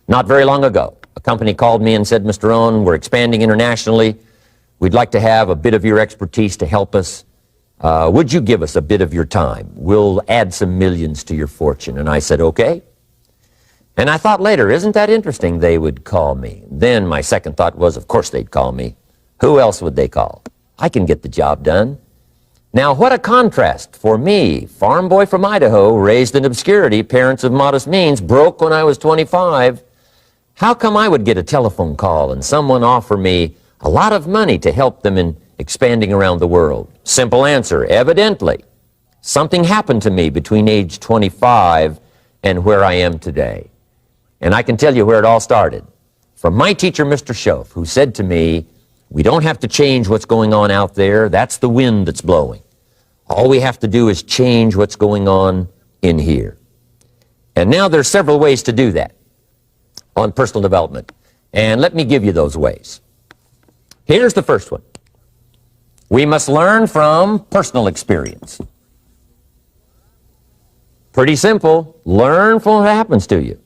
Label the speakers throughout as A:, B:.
A: Not very long ago, a company called me and said, Mr. Rohn, we're expanding internationally. We'd like to have a bit of your expertise to help us. Would you give us a bit of your time? We'll add some millions to your fortune. And I said, okay. And I thought later, isn't that interesting they would call me? Then my second thought was, of course they'd call me. Who else would they call? I can get the job done. Now, what a contrast for me, farm boy from Idaho, raised in obscurity, parents of modest means, broke when I was 25. How come I would get a telephone call and someone offer me a lot of money to help them in expanding around the world? Simple answer, evidently. Something happened to me between age 25 and where I am today. And I can tell you where it all started. From my teacher, Mr. Schoaf, who said to me, we don't have to change what's going on out there. That's the wind that's blowing. All we have to do is change what's going on in here. And now there's several ways to do that on personal development. And let me give you those ways. Here's the first one. We must learn from personal experience. Pretty simple. Learn from what happens to you.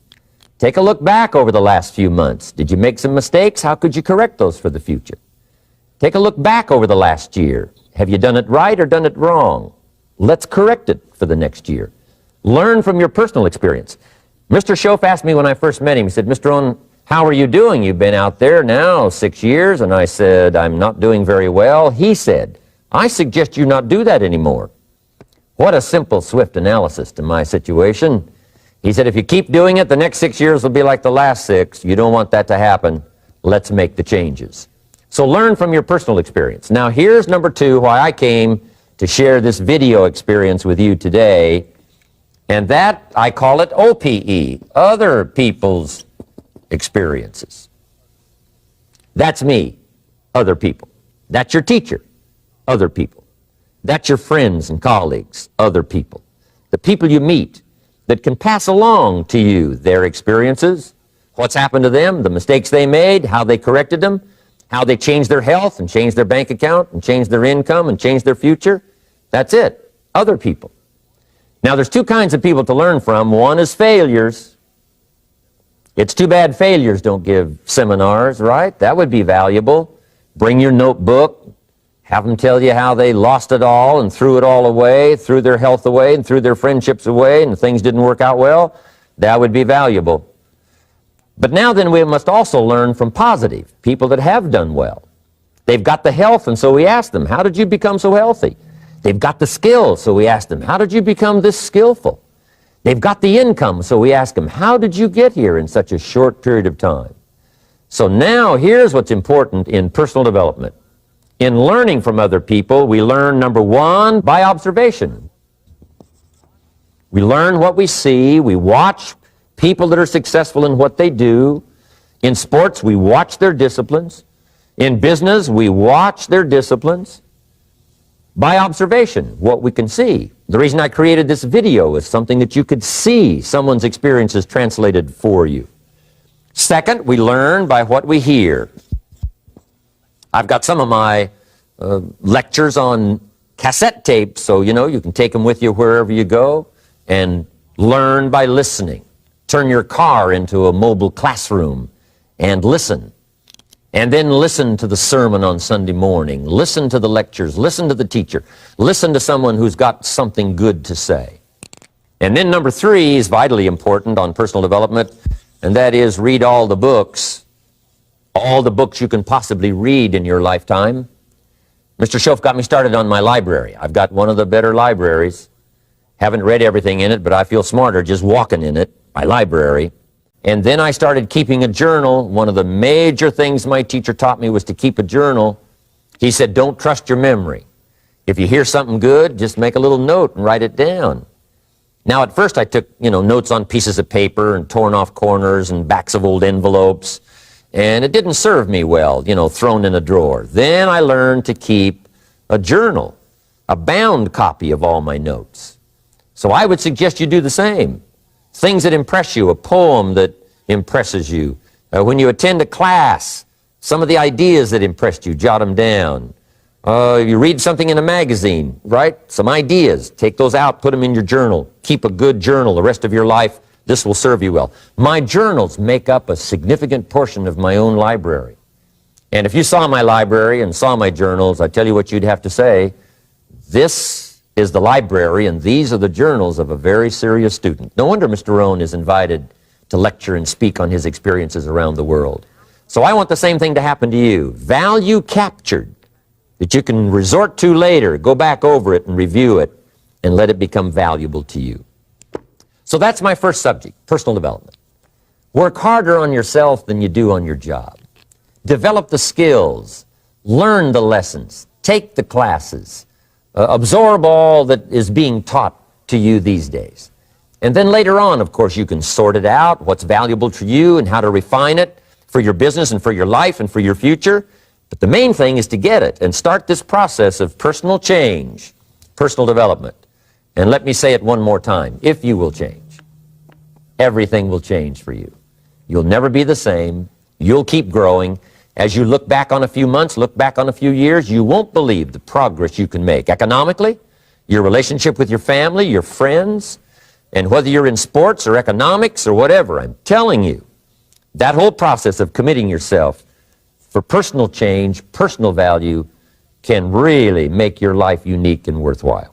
A: Take a look back over the last few months. Did you make some mistakes? How could you correct those for the future? Take a look back over the last year. Have you done it right or done it wrong? Let's correct it for the next year. Learn from your personal experience. Mr. Schoaf asked me when I first met him, he said, Mr. Rohn, how are you doing? You've been out there now 6 years. And I said, I'm not doing very well. He said, I suggest you not do that anymore. What a simple, swift analysis to my situation. He said, if you keep doing it, the next 6 years will be like the last 6. You don't want that to happen. Let's make the changes. So learn from your personal experience. Now, here's number 2, why I came to share this video experience with you today. And that, I call it OPE, other people's experiences. That's me, other people. That's your teacher, other people. That's your friends and colleagues, other people. The people you meet that can pass along to you their experiences, what's happened to them, the mistakes they made, how they corrected them, how they changed their health and changed their bank account and changed their income and changed their future. That's it, other people. Now, there's 2 kinds of people to learn from. One is failures. It's too bad failures don't give seminars, right? That would be valuable. Bring your notebook, have them tell you how they lost it all and threw it all away, threw their health away and threw their friendships away and things didn't work out well. That would be valuable. But now then we must also learn from positive, people that have done well. They've got the health, and so we ask them, how did you become so healthy? They've got the skills, so we ask them, how did you become this skillful? They've got the income, so we ask them, how did you get here in such a short period of time? So now here's what's important in personal development. In learning from other people, we learn, number 1, by observation. We learn what we see. We watch people that are successful in what they do. In sports, we watch their disciplines. In business, we watch their disciplines. By observation, what we can see. The reason I created this video is something that you could see someone's experiences translated for you. Second, we learn by what we hear. I've got some of my lectures on cassette tapes, so you can take them with you wherever you go and learn by listening. Turn your car into a mobile classroom and listen. And then listen to the sermon on Sunday morning. Listen to the lectures. Listen to the teacher. Listen to someone who's got something good to say. And then number 3 is vitally important on personal development, and that is read all the books you can possibly read in your lifetime. Mr. Schoaf got me started on my library. I've got one of the better libraries. Haven't read everything in it, but I feel smarter just walking in it, my library. And then I started keeping a journal. One of the major things my teacher taught me was to keep a journal. He said, don't trust your memory. If you hear something good, just make a little note and write it down. Now, at first I took, notes on pieces of paper and torn off corners and backs of old envelopes. And it didn't serve me well, thrown in a drawer. Then I learned to keep a journal, a bound copy of all my notes. So I would suggest you do the same. Things that impress you, a poem that impresses you. When you attend a class, some of the ideas that impressed you, jot them down. You read something in a magazine, right? Some ideas. Take those out, put them in your journal. Keep a good journal the rest of your life. This will serve you well. My journals make up a significant portion of my own library. And if you saw my library and saw my journals, I tell you what you'd have to say. This is the library, and these are the journals of a very serious student. No wonder Mr. Rohn is invited to lecture and speak on his experiences around the world. So I want the same thing to happen to you. Value captured that you can resort to later, go back over it and review it, and let it become valuable to you. So that's my first subject, personal development. Work harder on yourself than you do on your job. Develop the skills, learn the lessons, take the classes, absorb all that is being taught to you these days. And then later on, of course, you can sort it out, what's valuable to you and how to refine it for your business and for your life and for your future. But the main thing is to get it and start this process of personal change, personal development. And let me say it one more time. If you will change, everything will change for you. You'll never be the same. You'll keep growing. As you look back on a few months, look back on a few years, you won't believe the progress you can make economically, your relationship with your family, your friends, and whether you're in sports or economics or whatever. I'm telling you, that whole process of committing yourself for personal change, personal value, can really make your life unique and worthwhile.